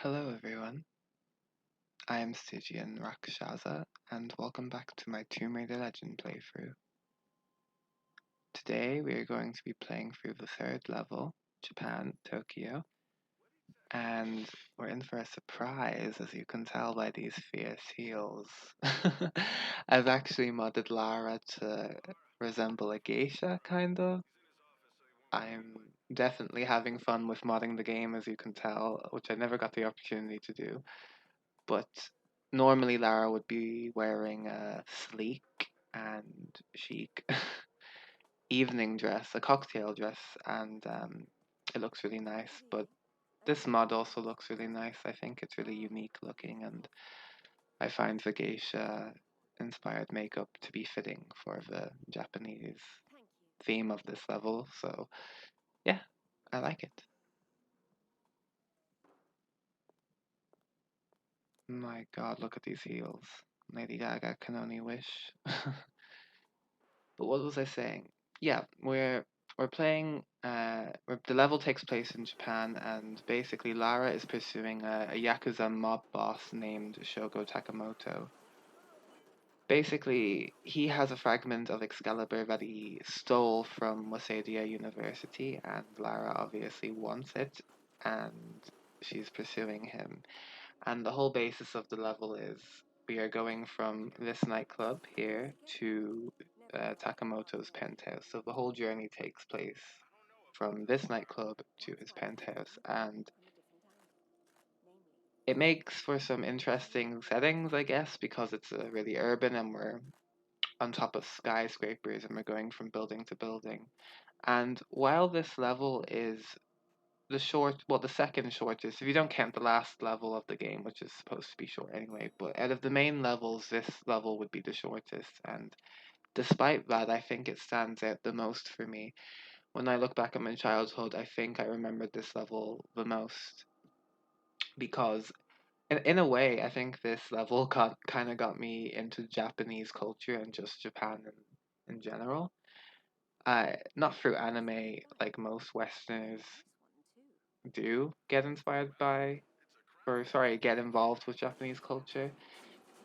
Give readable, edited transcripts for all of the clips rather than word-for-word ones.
Hello everyone, I am Stygian Rakshasa and welcome back to my Tomb Raider Legend playthrough. Today we are going to be playing through the third level, Japan, Tokyo, and we're in for a surprise as you can tell by these fierce heels. I've actually modded Lara to resemble a geisha, kind of. I'm definitely having fun with modding the game as you can tell, which I never got the opportunity to do. But normally Lara would be wearing a sleek and chic evening dress, a cocktail dress, and it looks really nice. But this mod also looks really nice. I think it's really unique looking, and I find the geisha inspired makeup to be fitting for the Japanese theme of this level. So, yeah, I like it. My god, look at these heels. Lady Gaga can only wish. But what was I saying? Yeah, we're playing. The level takes place in Japan, and basically Lara is pursuing a Yakuza mob boss named Shogo Takamoto. Basically, he has a fragment of Excalibur that he stole from Waseda University, and Lara obviously wants it, and she's pursuing him. And the whole basis of the level is we are going from this nightclub here to Takamoto's penthouse. So the whole journey takes place from this nightclub to his penthouse. And it makes for some interesting settings, I guess, because it's really urban and we're on top of skyscrapers and we're going from building to building. And while this level is the second shortest, if you don't count the last level of the game, which is supposed to be short anyway, but out of the main levels, this level would be the shortest. And despite that, I think it stands out the most for me. When I look back at my childhood, I think I remembered this level the most because, in a way, I think this level kind of got me into Japanese culture and just Japan in general. Not through anime like most Westerners do get inspired by, or sorry, get involved with Japanese culture.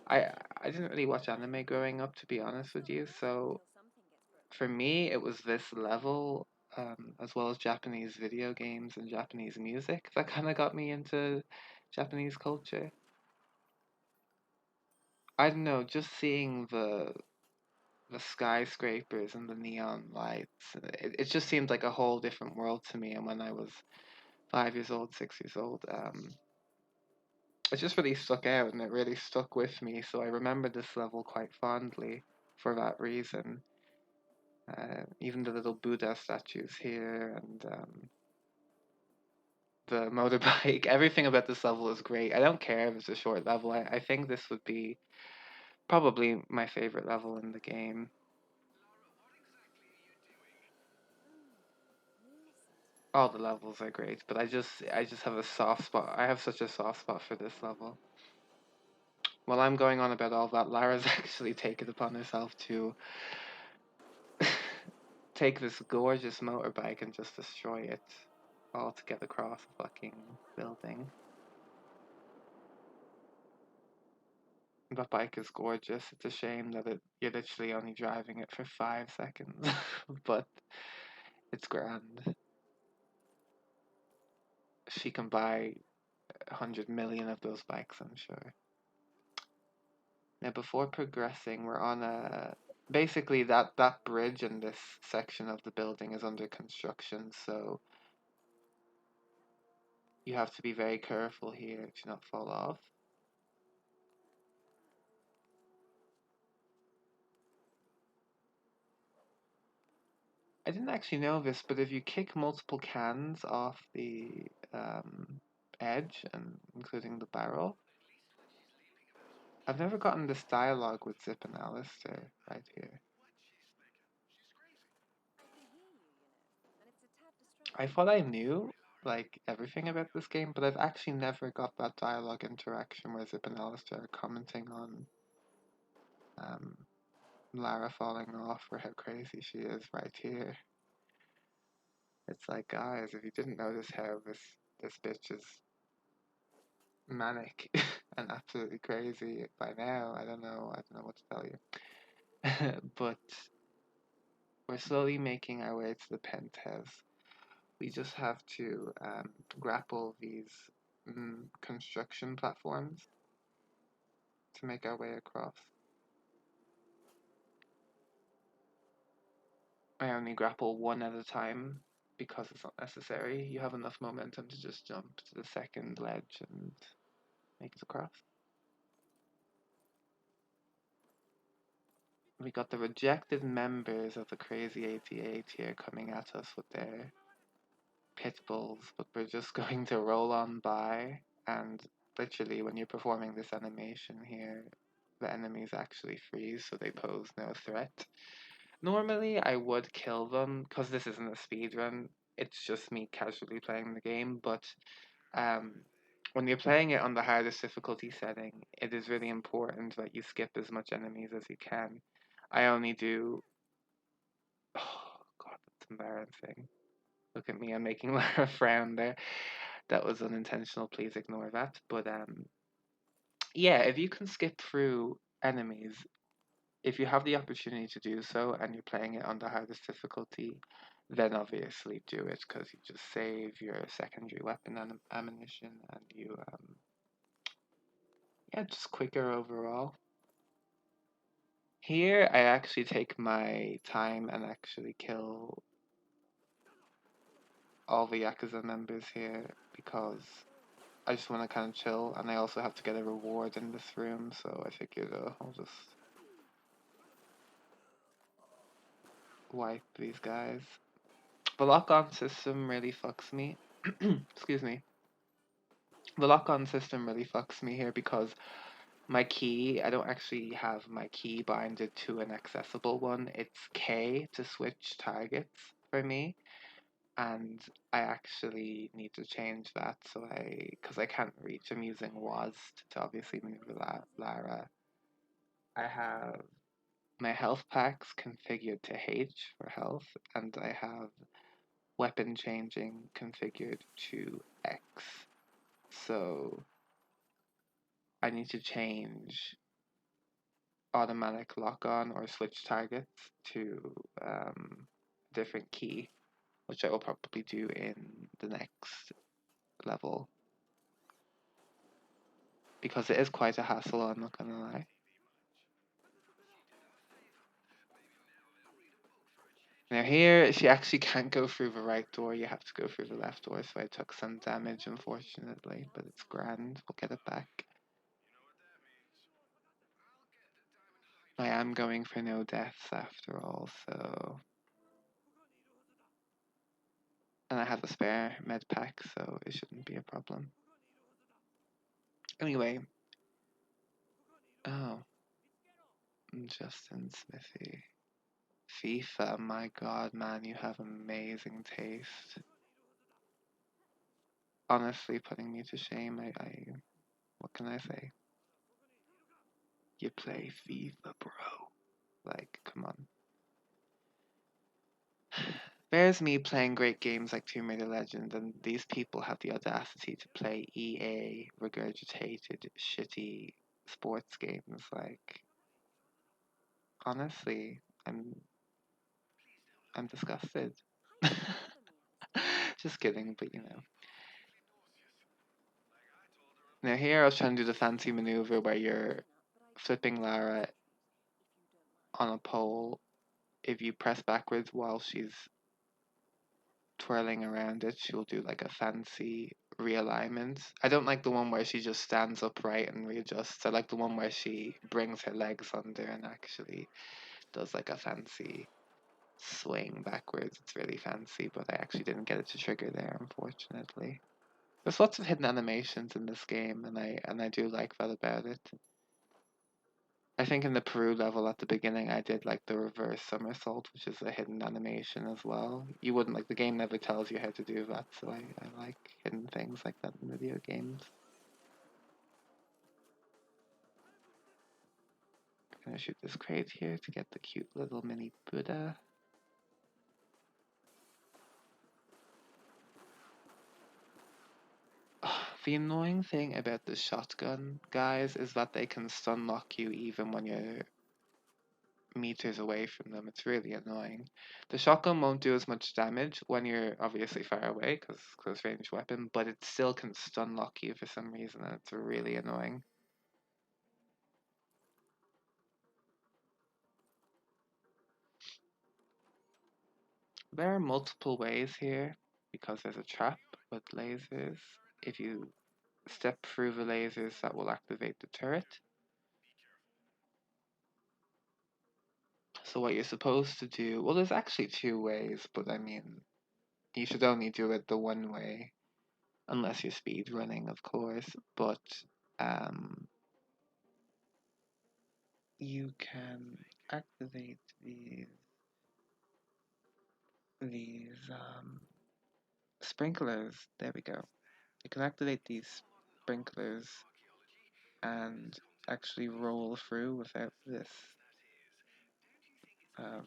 I I didn't really watch anime growing up, to be honest with you. So for me, it was this level, as well as Japanese video games and Japanese music, that kind of got me into Japanese culture. I don't know, just seeing the skyscrapers and the neon lights, it just seemed like a whole different world to me. And when I was 5 years old, 6 years old, it just really stuck out and it really stuck with me. So I remember this level quite fondly for that reason. Even the little Buddha statues here and the motorbike, everything about this level is great. I don't care if it's a short level. I think this would be probably my favorite level in the game. All the levels are great, but I just have a soft spot. I have such a soft spot for this level. While I'm going on about all that, Lara's actually taken upon herself to take this gorgeous motorbike and just destroy it all to get across a fucking building. That bike is gorgeous. It's a shame that you're literally only driving it for 5 seconds, but it's grand. She can buy 100 million of those bikes, I'm sure. Now, before progressing, we're on a basically that bridge in this section of the building is under construction, so you have to be very careful here to not fall off. I didn't actually know this, but if you kick multiple cans off the edge, and including the barrel, I've never gotten this dialogue with Zip and Alistair right here. I thought I knew like everything about this game, but I've actually never got that dialogue interaction where Zip and Alistair are commenting on um, Lara falling off or how crazy she is right here. It's like, guys, if you didn't notice how this bitch is manic and absolutely crazy by now. I don't know what to tell you. But we're slowly making our way to the penthouse. We just have to grapple these construction platforms to make our way across. I only grapple one at a time because it's not necessary. You have enough momentum to just jump to the second ledge and make it across. We got the rejected members of the Crazy 88 here coming at us with their pit bulls, but we're just going to roll on by. And literally, when you're performing this animation here, the enemies actually freeze, so they pose no threat. Normally, I would kill them because this isn't a speed run. It's just me casually playing the game. But um, when you're playing it on the hardest difficulty setting, it is really important that you skip as much enemies as you can. I only do. Oh God, that's embarrassing. Look at me, I'm making Lara frown there. That was unintentional. Please ignore that. But yeah, if you can skip through enemies, if you have the opportunity to do so and you're playing it on the hardest difficulty, then obviously do it because you just save your secondary weapon and ammunition and you, yeah, just quicker overall. Here, I actually take my time and actually kill all the Yakuza members here because I just want to kind of chill and I also have to get a reward in this room, so I figured I'll just wipe these guys. The lock-on system really fucks me. Excuse me. The lock-on system really fucks me here because my key, I don't actually have my key binded to an accessible one. It's K to switch targets for me, and I actually need to change that because I can't reach. I'm using WAS to obviously maneuver Lara. I have my health packs configured to H for health, and I have weapon changing configured to X. So I need to change automatic lock on or switch targets to a different key, which I will probably do in the next level because it is quite a hassle, I'm not gonna lie. Now here, she actually can't go through the right door, you have to go through the left door, so I took some damage unfortunately, but it's grand, we'll get it back. I am going for no deaths after all, so... And I have a spare med pack, so it shouldn't be a problem. Anyway. Oh. Justin Smithy. FIFA, my god, man, you have amazing taste. Honestly, putting me to shame, what can I say? You play FIFA, bro. Like, come on. There's me playing great games like Tomb Raider Legend, and these people have the audacity to play EA regurgitated shitty sports games. Like, honestly, I'm disgusted. Just kidding, but you know. Now here I was trying to do the fancy maneuver where you're flipping Lara on a pole. If you press backwards while she's twirling around it, she'll do like a fancy realignment. I don't like the one where she just stands upright and readjusts. I like the one where she brings her legs under and actually does like a fancy swing backwards. It's really fancy, but I actually didn't get it to trigger there, unfortunately. There's lots of hidden animations in this game, and I do like that about it. I think in the Peru level at the beginning, I did like the reverse somersault, which is a hidden animation as well. You wouldn't like the game never tells you how to do that, so I like hidden things like that in video games. I'm gonna shoot this crate here to get the cute little mini Buddha. Oh, The annoying thing about the shotgun guys is that they can stun lock you even when you're meters away from them. It's really annoying. The shotgun won't do as much damage when you're obviously far away because close range weapon, but it still can stun lock you for some reason, and it's really annoying. There are multiple ways here because there's a trap with lasers. If you step through the lasers, that will activate the turret. So what you're supposed to do, well, there's actually two ways, but I mean, you should only do it the one way, unless you're speed running, of course. But um, you can activate these sprinklers. There we go. You can activate these sprinklers and actually roll through without this. Um,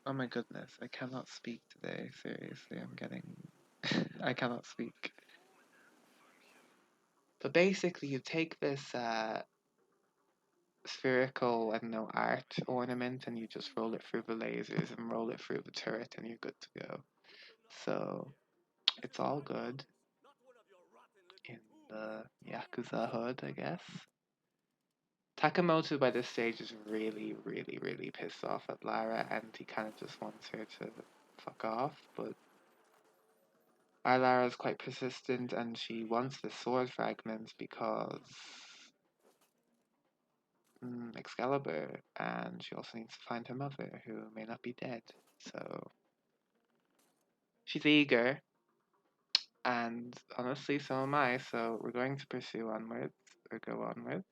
oh my goodness, I cannot speak today. Seriously, I'm getting. I cannot speak. But basically, you take this spherical, I don't know, art ornament and you just roll it through the lasers and roll it through the turret and you're good to go. So it's all good in the Yakuza hood, I guess. Takamoto by this stage is really, really, really pissed off at Lara and he kind of just wants her to fuck off, but our Lara is quite persistent and she wants the sword fragment because Excalibur, and she also needs to find her mother, who may not be dead. So she's eager, and honestly, so am I. So we're going to pursue onwards, or go onwards.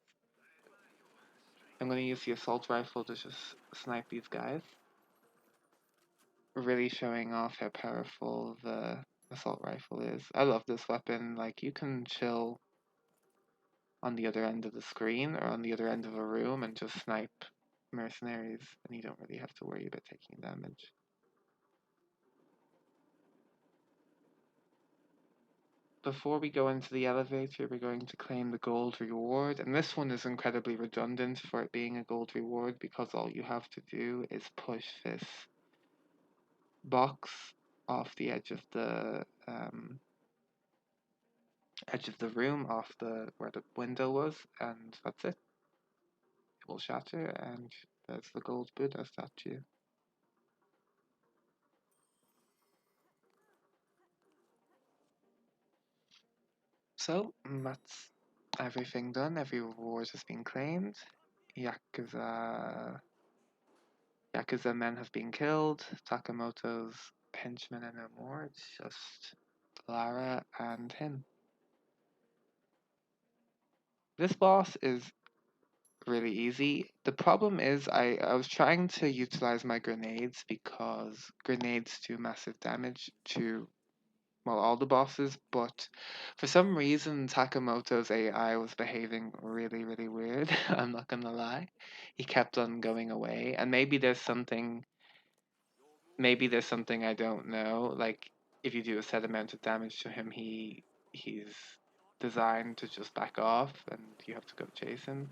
I'm going to use the assault rifle to just snipe these guys. Really showing off how powerful the assault rifle is. I love this weapon. Like, you can chill on the other end of the screen or on the other end of a room and just snipe mercenaries, and you don't really have to worry about taking damage. Before we go into the elevator, we're going to claim the gold reward. And this one is incredibly redundant for it being a gold reward because all you have to do is push this box off the edge of the room, off the where the window was, and that's it. It will shatter, and there's the gold Buddha statue. So that's everything done. Every reward has been claimed. Yakuza men have been killed. Takamoto's henchmen are no more. It's just Lara and him. This boss is really easy. The problem is I was trying to utilize my grenades because grenades do massive damage to, well, all the bosses, but for some reason Takamoto's AI was behaving really, really weird. I'm not gonna lie. He kept on going away, and maybe there's something I don't know. Like if you do a set amount of damage to him, he's designed to just back off, and you have to go chase him.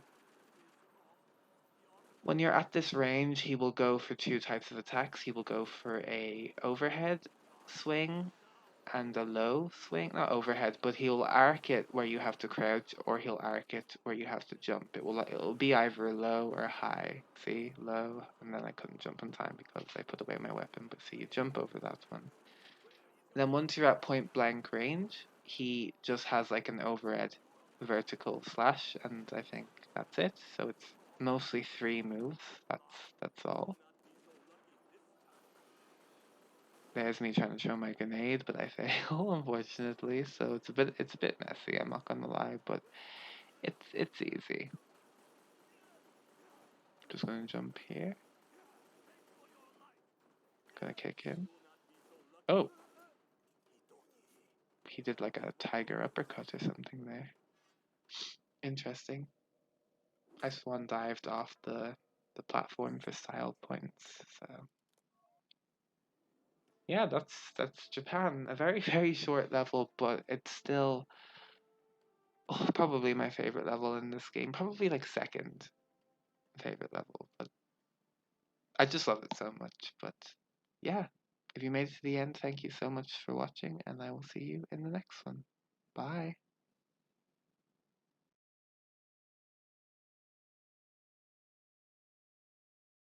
When you're at this range, he will go for two types of attacks. He will go for a overhead swing and a low swing, not overhead, but he'll arc it where you have to crouch, or he'll arc it where you have to jump. It'll be either low or high. See, low, and then I couldn't jump in time because I put away my weapon. But see, you jump over that one. Then once you're at point blank range, he just has like an overhead vertical slash, and I think that's it. So it's mostly three moves. That's all. There's me trying to show my grenade, but I fail, unfortunately. So it's a bit messy. I'm not gonna lie, but it's easy. Just gonna jump here. Gonna kick him. Oh, he did like a tiger uppercut or something there. Interesting. I swan dived off the platform for style points. So yeah, that's Japan. A very very short level, but it's still Oh, probably my favorite level in this game. Probably like second favorite level, but I just love it so much. But yeah, if you made it to the end, thank you so much for watching, and I will see you in the next one. Bye.